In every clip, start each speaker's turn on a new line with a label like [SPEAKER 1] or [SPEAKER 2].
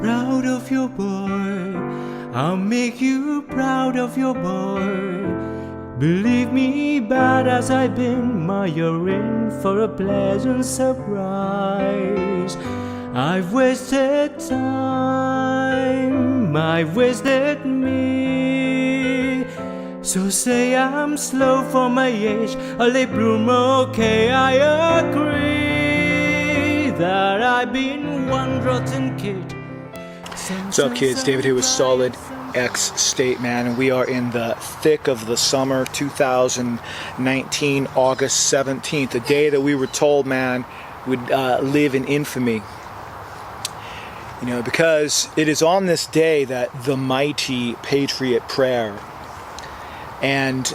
[SPEAKER 1] Proud of your boy, I'll make you proud of your boy. Believe me, bad as I've been, you're in for a pleasant surprise. I've wasted time, I've wasted me. So say I'm slow for my age, a late bloomer, okay, I agree that I've been one rotten kid.
[SPEAKER 2] What's up, kids? David here with Solid X State, man, and we are in the thick of the summer 2019, August 17th, a day that we were told, man, would live in infamy. You know, because it is on this day that the mighty Patriot Prayer and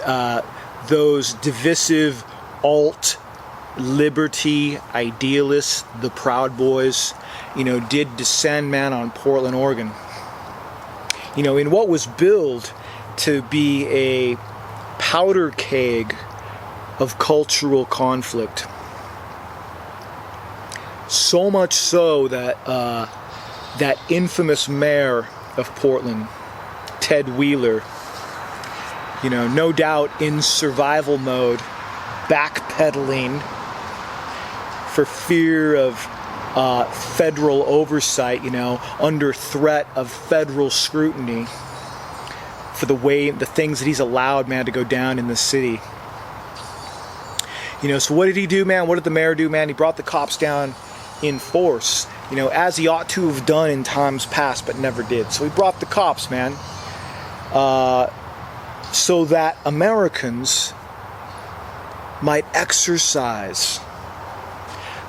[SPEAKER 2] those divisive alt-liberty idealists, the Proud Boys, you know, did descend, man, on Portland, Oregon. You know, in what was billed to be a powder keg of cultural conflict. So much so that that infamous mayor of Portland, Ted Wheeler, you know, no doubt in survival mode, backpedaling for fear of federal oversight, you know, under threat of federal scrutiny for the things that he's allowed, man, to go down in the city. You know, so what did he do, man? What did the mayor do, man? He brought the cops down in force, you know, as he ought to have done in times past, but never did. So he brought the cops, man, so that Americans might exercise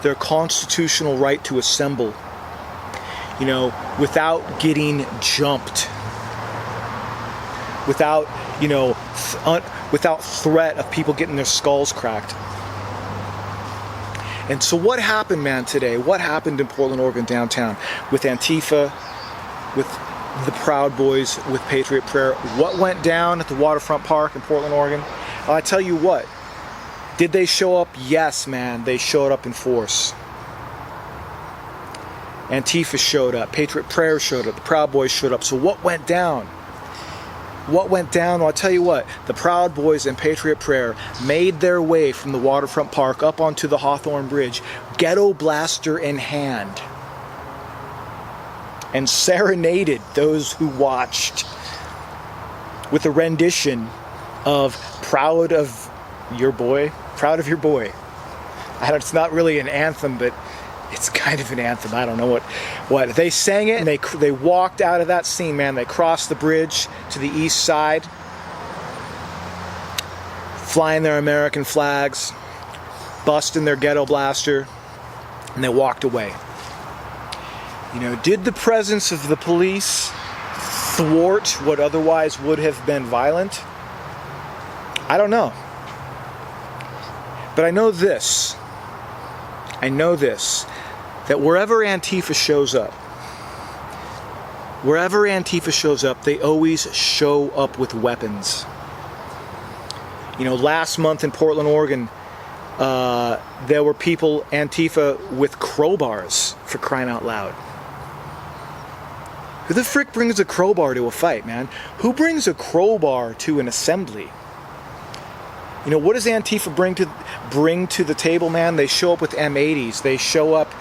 [SPEAKER 2] their constitutional right to assemble, you know, without getting jumped, without, you know, without threat of people getting their skulls cracked. And so what happened, man, today? What happened in Portland, Oregon, downtown, with Antifa, with the Proud Boys, with Patriot Prayer? What went down at the Waterfront Park in Portland, Oregon? I tell you what. Did they show up? Yes, man, they showed up in force. Antifa showed up, Patriot Prayer showed up, the Proud Boys showed up. So what went down? What went down? Well, I'll tell you what, the Proud Boys and Patriot Prayer made their way from the Waterfront Park up onto the Hawthorne Bridge, ghetto blaster in hand, and serenaded those who watched with a rendition of Proud of Your Boy. Proud of Your Boy. It's not really an anthem, but it's kind of an anthem. I don't know what. They sang it, and they walked out of that scene, man. They crossed the bridge to the east side, flying their American flags, busting their ghetto blaster, and they walked away. You know, did the presence of the police thwart what otherwise would have been violent? I don't know. But I know this, that wherever Antifa shows up, they always show up with weapons. You know, last month in Portland, Oregon, there were people, Antifa, with crowbars, for crying out loud. Who the frick brings a crowbar to a fight, man? Who brings a crowbar to an assembly? You know, what does Antifa bring to the table, man? They show up with M80s. They show up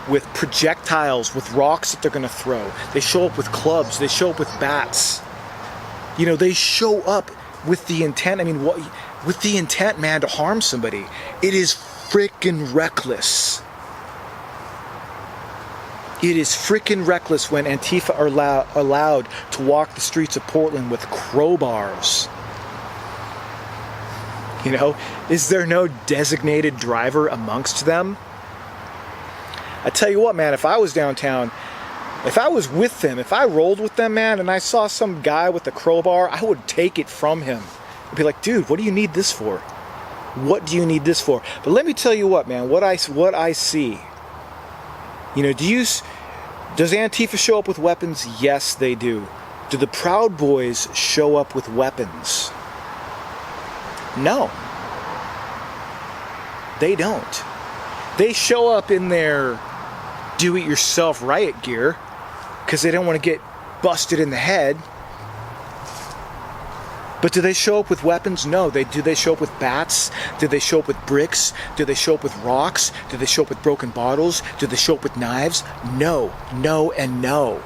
[SPEAKER 2] with projectiles, with rocks that they're going to throw. They show up with clubs. They show up with bats. You know, they show up with the intent, with the intent, man, to harm somebody. It is freaking reckless. It is freaking reckless when Antifa are allowed to walk the streets of Portland with crowbars. You know, is there no designated driver amongst them? I tell you what, man, if I was downtown, if I was with them, if I rolled with them, man, and I saw some guy with a crowbar, I would take it from him. I'd be like, dude, what do you need this for? What do you need this for? But let me tell you what, man, what I see. You know, does Antifa show up with weapons? Yes, they do. Do the Proud Boys show up with weapons? No, they don't. They show up in their do-it-yourself riot gear. because they don't want to get busted in the head. But do they show up with weapons? No. Do they show up with bats? Do they show up with bricks? Do they show up with rocks? Do they show up with broken bottles? Do they show up with knives? No, no, and no.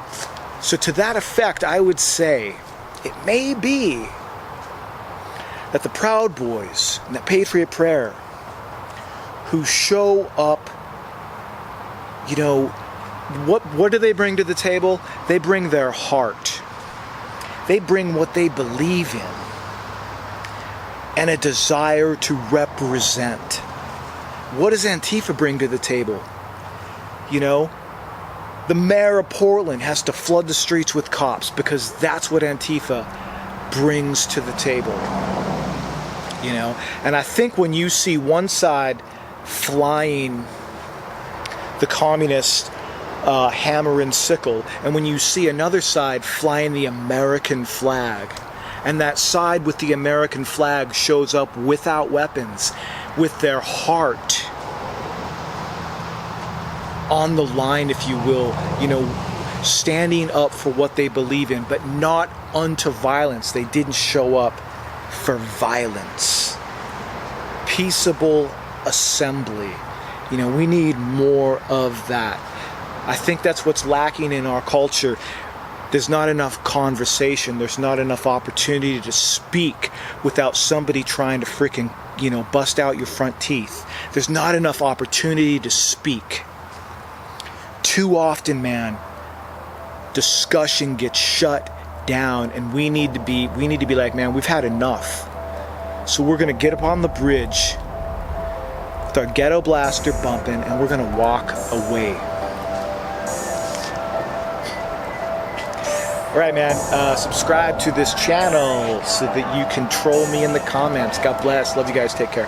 [SPEAKER 2] So to that effect, I would say it may be that the Proud Boys and that Paid for Your Prayer, who show up, you know, what do they bring to the table? They bring their heart. They bring what they believe in and a desire to represent. What does Antifa bring to the table? You know, the mayor of Portland has to flood the streets with cops because that's what Antifa brings to the table. You know, and I think when you see one side flying the communist hammer and sickle, and when you see another side flying the American flag, and that side with the American flag shows up without weapons, with their heart on the line, if you will, you know, standing up for what they believe in, but not unto violence. They didn't show up for violence. Peaceable assembly. You know, we need more of that. I think that's what's lacking in our culture. There's not enough conversation. There's not enough opportunity to speak without somebody trying to freaking, you know, bust out your front teeth. There's not enough opportunity to speak. Too often, man, discussion gets shut down, and we need to be like, man, we've had enough. So we're going to get up on the bridge with our ghetto blaster bumping, and we're going to walk away. Alright, man, subscribe to this channel so that you can troll me in the comments. God bless. Love you guys. Take care.